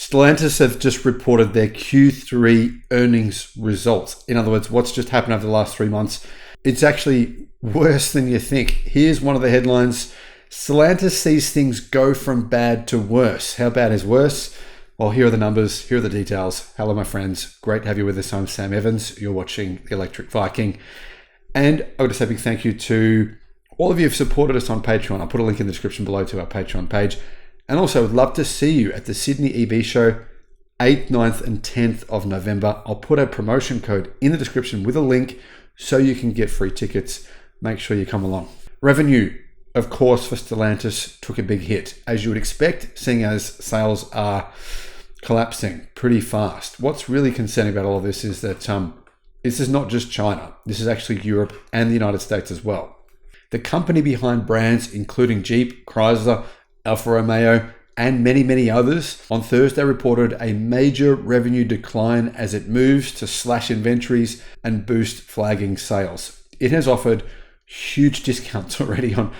Stellantis have just reported their Q3 earnings results. In other words, what's just happened over the last 3 months. It's actually worse than you think. Here's one of the headlines. Stellantis sees things go from bad to worse. How bad is worse? Well, here are the numbers. Here are the details. Hello, my friends. Great to have you with us. I'm Sam Evans. You're watching The Electric Viking. And I would just say a big thank you to all of you who've supported us on Patreon. I'll put a link in the description below to our Patreon page. And also, I'd love to see you at the Sydney EB show, 8th, 9th, and 10th of November. I'll put a promotion code in the description with a link so you can get free tickets. Make sure you come along. Revenue, of course, for Stellantis took a big hit, as you would expect, seeing as sales are collapsing pretty fast. What's really concerning about all of this is that this is not just China. This is actually Europe and the United States as well. The company behind brands including Jeep, Chrysler, Alfa Romeo, and many, many others on Thursday reported a major revenue decline as it moves to slash inventories and boost flagging sales. It has offered huge discounts already on,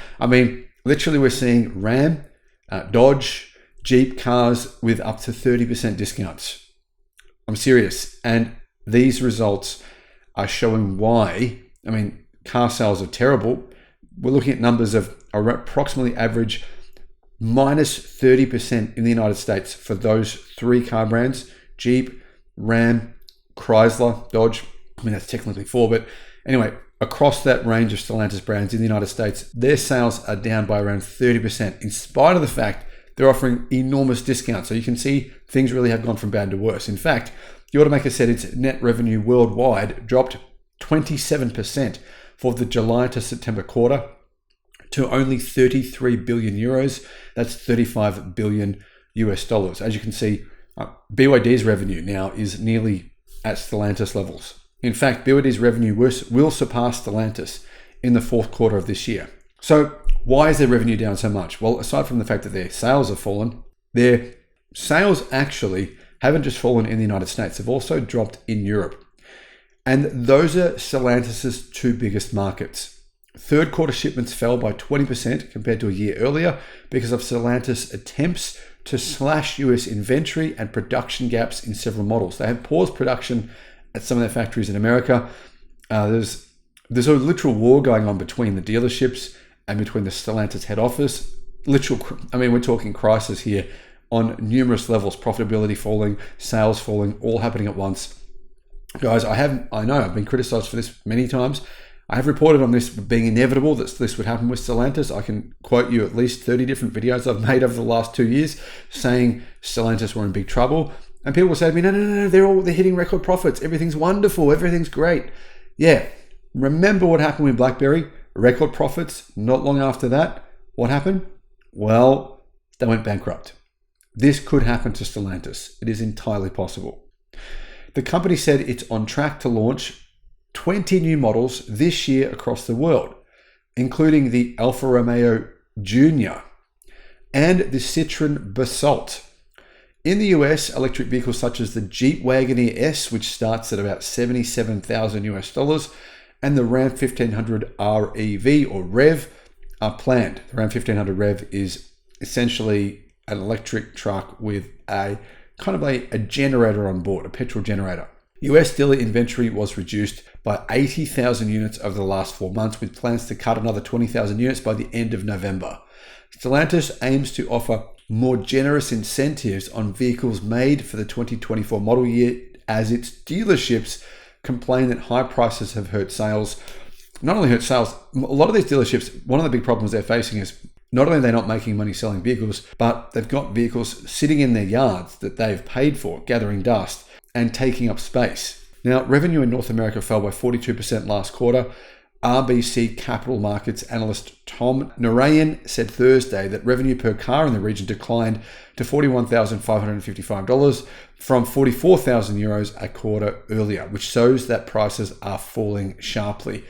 literally we're seeing Ram, Dodge, Jeep cars with up to 30% discounts. I'm serious. And these results are showing why. Car sales are terrible. We're looking at numbers of approximately average minus 30% in the United States for those three car brands, Jeep, Ram, Chrysler, Dodge. That's technically four, but anyway, across that range of Stellantis brands in the United States, their sales are down by around 30%, in spite of the fact they're offering enormous discounts. So you can see things really have gone from bad to worse. In fact, the automaker said its net revenue worldwide dropped 27% for the July to September quarter to only 33 billion euros. That's 35 billion US dollars. As you can see, BYD's revenue now is nearly at Stellantis levels. In fact, BYD's revenue will surpass Stellantis in the fourth quarter of this year. So why is their revenue down so much? Well, aside from the fact that their sales have fallen, their sales actually haven't just fallen in the United States, they've also dropped in Europe. And those are Stellantis' two biggest markets. Third quarter shipments fell by 20% compared to a year earlier because of Stellantis' attempts to slash US inventory and production gaps in several models. They have paused production at some of their factories in America. There's a literal war going on between the dealerships and between the Stellantis head office. We're talking crisis here on numerous levels, profitability falling, sales falling, all happening at once. Guys, I know I've been criticized for this many times. I have reported on this being inevitable that this would happen with Stellantis. I can quote you at least 30 different videos I've made over the last 2 years saying Stellantis were in big trouble. And people will say to me, no, they're hitting record profits. Everything's wonderful. Everything's great. Yeah. Remember what happened with BlackBerry? Record profits. Not long after that, what happened? Well, they went bankrupt. This could happen to Stellantis. It is entirely possible. The company said it's on track to launch 20 new models this year across the world, including the Alfa Romeo Junior and the Citroen Basalt. In the US, electric vehicles such as the Jeep Wagoneer S, which starts at about $77,000 US, and the Ram 1500 REV or REV are planned. The Ram 1500 REV is essentially an electric truck with a generator on board, a petrol generator. US dealer inventory was reduced by 80,000 units over the last 4 months, with plans to cut another 20,000 units by the end of November. Stellantis aims to offer more generous incentives on vehicles made for the 2024 model year, as its dealerships complain that high prices have hurt sales. Not only hurt sales, a lot of these dealerships, one of the big problems they're facing is not only are they not making money selling vehicles, but they've got vehicles sitting in their yards that they've paid for, gathering dust and taking up space. Now, revenue in North America fell by 42% last quarter. RBC Capital Markets analyst Tom Narayan said Thursday that revenue per car in the region declined to $41,555 from 44,000 euros a quarter earlier, which shows that prices are falling sharply.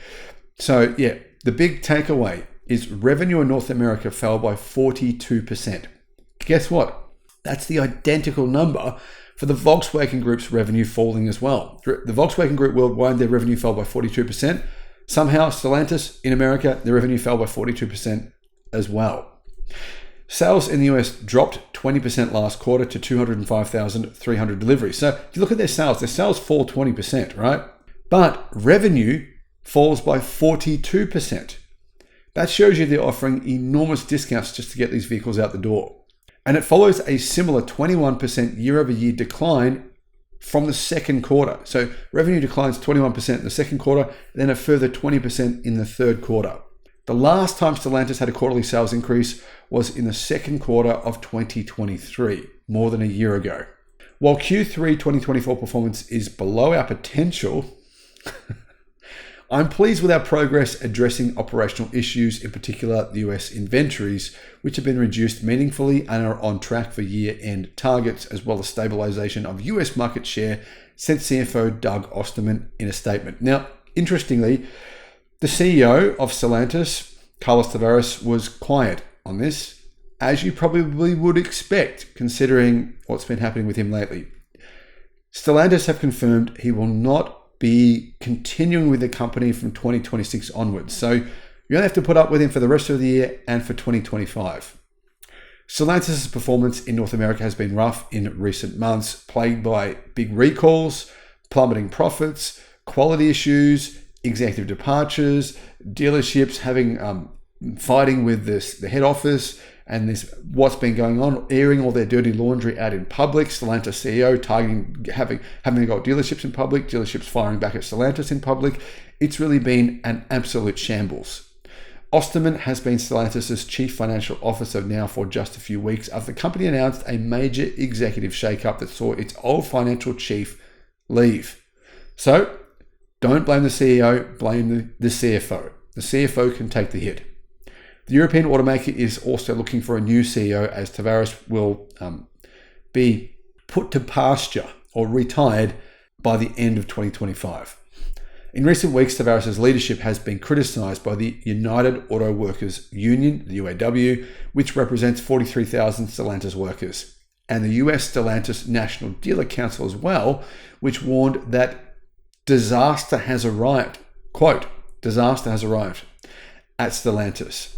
So yeah, the big takeaway is revenue in North America fell by 42%. Guess what? That's the identical number for the Volkswagen Group's revenue falling as well. The Volkswagen Group worldwide, their revenue fell by 42%. Somehow, Stellantis in America, their revenue fell by 42% as well. Sales in the US dropped 20% last quarter to 205,300 deliveries. So if you look at their sales fall 20%, right? But revenue falls by 42%. That shows you they're offering enormous discounts just to get these vehicles out the door. And it follows a similar 21% year-over-year decline from the second quarter. So revenue declines 21% in the second quarter, then a further 20% in the third quarter. The last time Stellantis had a quarterly sales increase was in the second quarter of 2023, more than a year ago. While Q3 2024 performance is below our potential, I'm pleased with our progress addressing operational issues, in particular the US inventories, which have been reduced meaningfully and are on track for year-end targets, as well as stabilization of US market share, said CFO Doug Osterman in a statement. Now, interestingly, the CEO of Stellantis, Carlos Tavares, was quiet on this, as you probably would expect, considering what's been happening with him lately. Stellantis have confirmed he will not be continuing with the company from 2026 onwards. So you only have to put up with him for the rest of the year and for 2025. Stellantis' performance in North America has been rough in recent months, plagued by big recalls, plummeting profits, quality issues, executive departures, dealerships having fighting with the head office, and this what's been going on, airing all their dirty laundry out in public. Stellantis CEO targeting having got dealerships in public, dealerships firing back at Stellantis in public. It's really been an absolute shambles. Osterman has been Stellantis' chief financial officer now for just a few weeks after the company announced a major executive shakeup that saw its old financial chief leave. So don't blame the CEO, blame the CFO. The CFO can take the hit. The European automaker is also looking for a new CEO, as Tavares will be put to pasture or retired by the end of 2025. In recent weeks, Tavares' leadership has been criticized by the United Auto Workers Union, the UAW, which represents 43,000 Stellantis workers, and the US Stellantis National Dealer Council as well, which warned that disaster has arrived. Quote, disaster has arrived at Stellantis.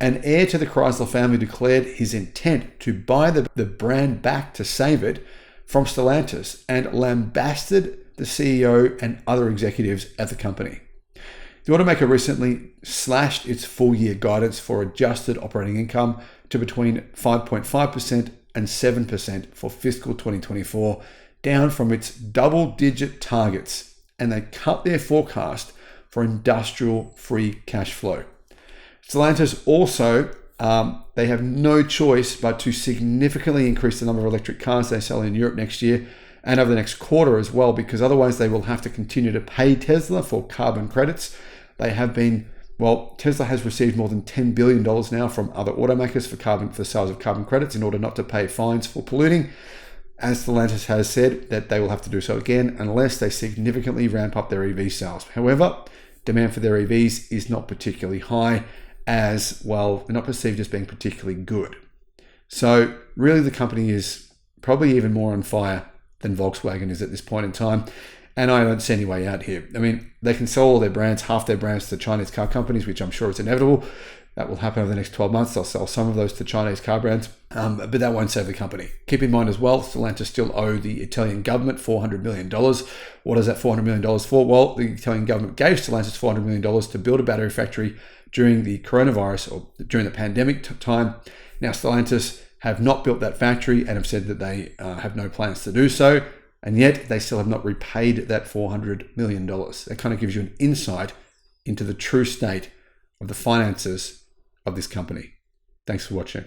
An heir to the Chrysler family declared his intent to buy the brand back to save it from Stellantis and lambasted the CEO and other executives at the company. The automaker recently slashed its full-year guidance for adjusted operating income to between 5.5% and 7% for fiscal 2024, down from its double-digit targets, and they cut their forecast for industrial free cash flow. Stellantis also, they have no choice but to significantly increase the number of electric cars they sell in Europe next year and over the next quarter as well, because otherwise they will have to continue to pay Tesla for carbon credits. Tesla has received more than $10 billion now from other automakers for sales of carbon credits in order not to pay fines for polluting. As Stellantis has said that they will have to do so again unless they significantly ramp up their EV sales. However, demand for their EVs is not particularly high, as well, they're not perceived as being particularly good. So really the company is probably even more on fire than Volkswagen is at this point in time. And I don't see any way out here. I mean, they can sell all their brands, half their brands to Chinese car companies, which I'm sure is inevitable. That will happen over the next 12 months. They'll sell some of those to Chinese car brands, but that won't save the company. Keep in mind as well, Stellantis still owe the Italian government $400 million. What is that $400 million for? Well, the Italian government gave Stellantis $400 million to build a battery factory during the coronavirus or during the pandemic time. Now, Stellantis have not built that factory and have said that they have no plans to do so, and yet they still have not repaid that $400 million. That kind of gives you an insight into the true state of the finances of this company. Thanks for watching.